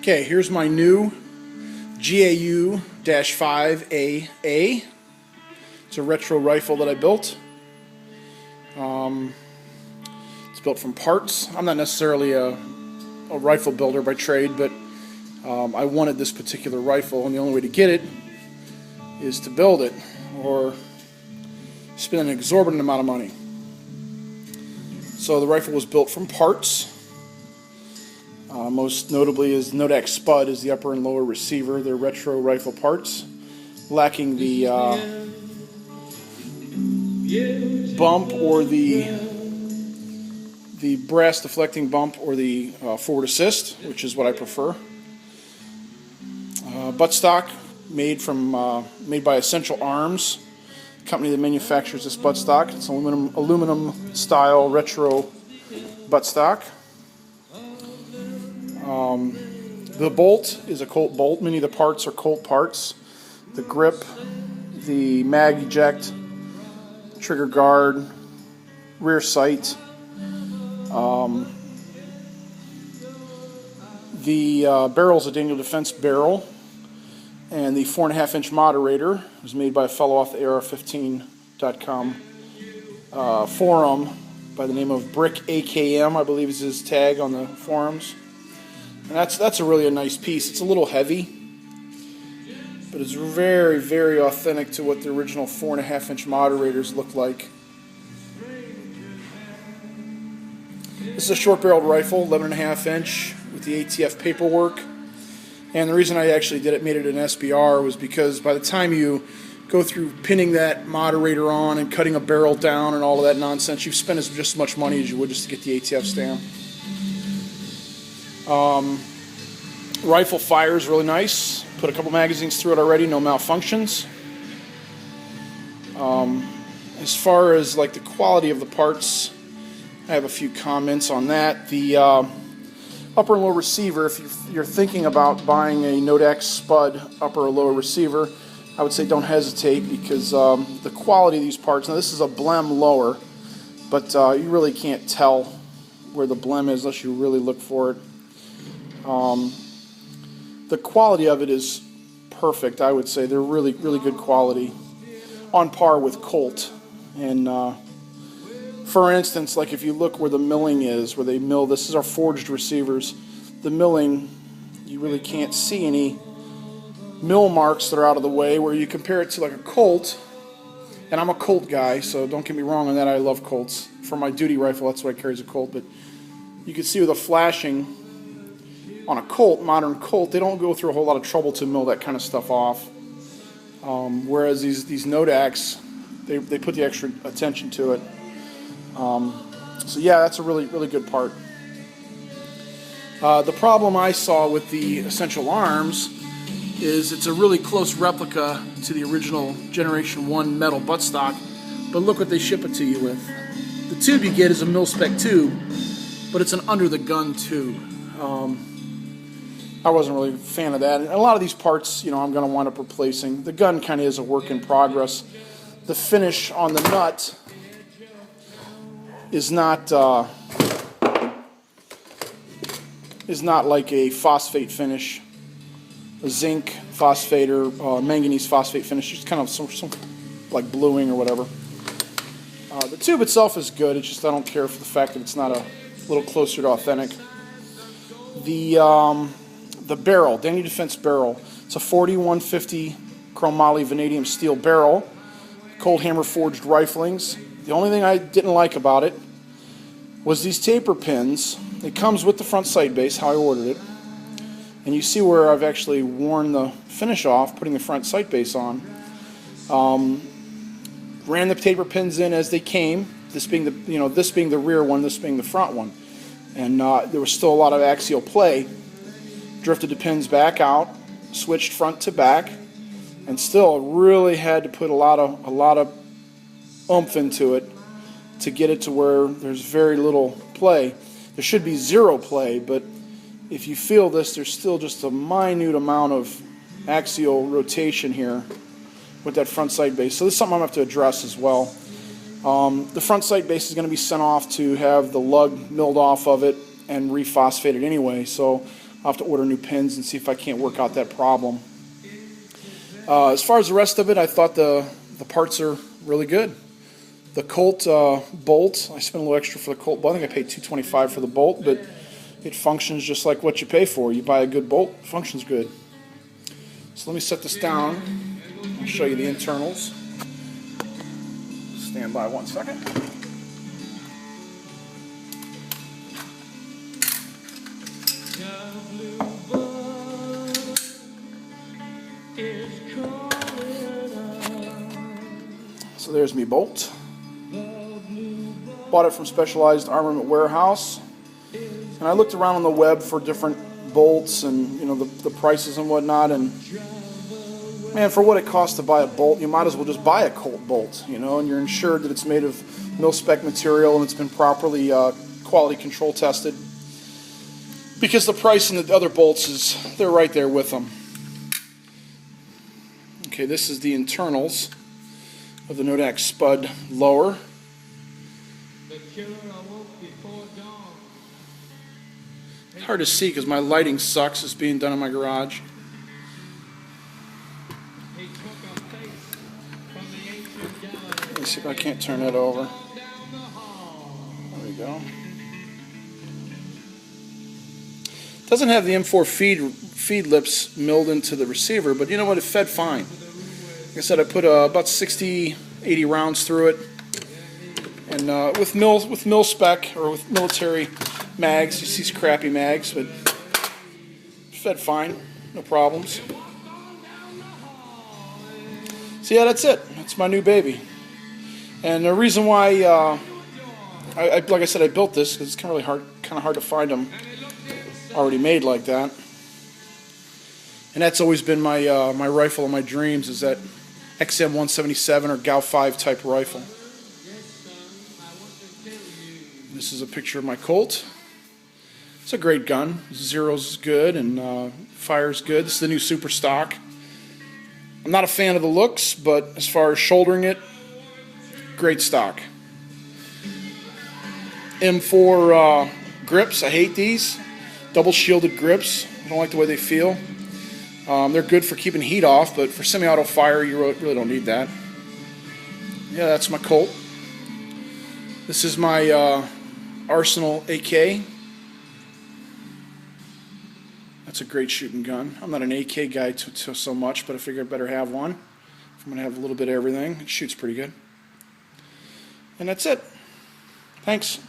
Okay, here's my new GAU-5A. It's a retro rifle that I built. It's built from parts. I'm not necessarily a rifle builder by trade, but I wanted this particular rifle, and the only way to get it is to build it or spend an exorbitant amount of money. So the rifle was built from parts. Most notably is Nodak Spud is the upper and lower receiver. They're retro rifle parts, lacking the bump or the brass deflecting bump or the forward assist, which is what I prefer. Buttstock made by Essential Arms, company that manufactures this buttstock. It's aluminum style retro buttstock. The bolt is a Colt bolt. Many of the parts are Colt parts. The grip, the mag eject, trigger guard, rear sight. The barrel is a Daniel Defense barrel, and the 4.5-inch moderator was made by a fellow off the AR15.com forum by the name of Brick AKM, I believe is his tag on the forums. And that's a really nice piece. It's a little heavy, but it's very, very authentic to what the original 4.5-inch moderators look like. This is a short-barreled rifle, 11.5-inch, with the ATF paperwork. And the reason I actually made it an SBR was because by the time you go through pinning that moderator on and cutting a barrel down and all of that nonsense, you've spent just as much money as you would just to get the ATF stamp. Rifle fires really nice. Put a couple magazines through it already, no malfunctions. As far as like the quality of the parts, I have a few comments on that. The upper and lower receiver, if you're thinking about buying a Nodak Spud upper or lower receiver, I would say don't hesitate, because the quality of these parts, now this is a blem lower, but you really can't tell where the blem is unless you really look for it. The quality of it is perfect, I would say. They're really, really good quality, on par with Colt. And for instance, like if you look where the milling is, where they mill, this is our forged receivers, the milling, you really can't see any mill marks that are out of the way, where you compare it to like a Colt, and I'm a Colt guy, so don't get me wrong on that, I love Colts. For my duty rifle, that's what I carry as a Colt, but you can see with the flashing on a Colt, modern Colt, they don't go through a whole lot of trouble to mill that kind of stuff off. Whereas these Nodaks, they put the extra attention to it. So yeah, that's a really, really good part. The problem I saw with the Essential Arms is it's a really close replica to the original Generation 1 metal buttstock, but look what they ship it to you with. The tube you get is a mil-spec tube, but it's an under-the-gun tube. I wasn't really a fan of that. And a lot of these parts, I'm going to wind up replacing. The gun kind of is a work in progress. The finish on the nut is not like a phosphate finish, a zinc phosphate or manganese phosphate finish. It's kind of some like bluing or whatever. The tube itself is good. It's just I don't care for the fact that it's not a little closer to authentic. The barrel, Daniel Defense barrel. It's a 4150 chromoly vanadium steel barrel, cold hammer forged riflings. The only thing I didn't like about it was these taper pins. It comes with the front sight base, how I ordered it. And you see where I've actually worn the finish off, putting the front sight base on. Ran the taper pins in as they came. This being the rear one, this being the front one. And there was still a lot of axial play. Drifted the pins back out, switched front to back, and still really had to put a lot of oomph into it to get it to where there's very little play. There should be zero play, but if you feel this, there's still just a minute amount of axial rotation here with that front sight base. So this is something I'm going to have to address as well. The front sight base is going to be sent off to have the lug milled off of it and rephosphated anyway, so I'll have to order new pins and see if I can't work out that problem. As far as the rest of it, I thought the parts are really good. The Colt bolt, I spent a little extra for the Colt bolt. I think I paid $225 for the bolt, but it functions just like what you pay for. You buy a good bolt, it functions good. So let me set this down. I'll show you the internals. Stand by 1 second. So there's me bolt. Bought it from Specialized Armament Warehouse. And I looked around on the web for different bolts and the prices and whatnot, and man, for what it costs to buy a bolt, you might as well just buy a Colt bolt, and you're insured that it's made of mil-spec material and it's been properly quality control tested, because the price in the other bolts they're right there with them. Okay, this is the internals of the Nodak Spud lower. It's hard to see because my lighting sucks. It's being done in my garage. Let me see if I can't turn that over. There we go. It doesn't have the M4 feed lips milled into the receiver, but you know what? It fed fine. Like I said, I put about 60, 80 rounds through it, and with mil spec or with military mags, you see these crappy mags, but it fed fine, no problems. So yeah, that's it. That's my new baby. And the reason why, like I said, I built this because it's kind of hard to find them already made like that. And that's always been my my rifle of my dreams, is that XM177 or GAU-5 type rifle. This is a picture of my Colt. It's a great gun. Zero's good and fire's good. This is the new Super Stock. I'm not a fan of the looks, but as far as shouldering it, great stock. M4 grips, I hate these. Double shielded grips. I don't like the way they feel. They're good for keeping heat off, but for semi-auto fire, you really don't need that. Yeah, that's my Colt. This is my Arsenal AK. That's a great shooting gun. I'm not an AK guy so much, but I figured I'd better have one. If I'm going to have a little bit of everything. It shoots pretty good. And that's it. Thanks.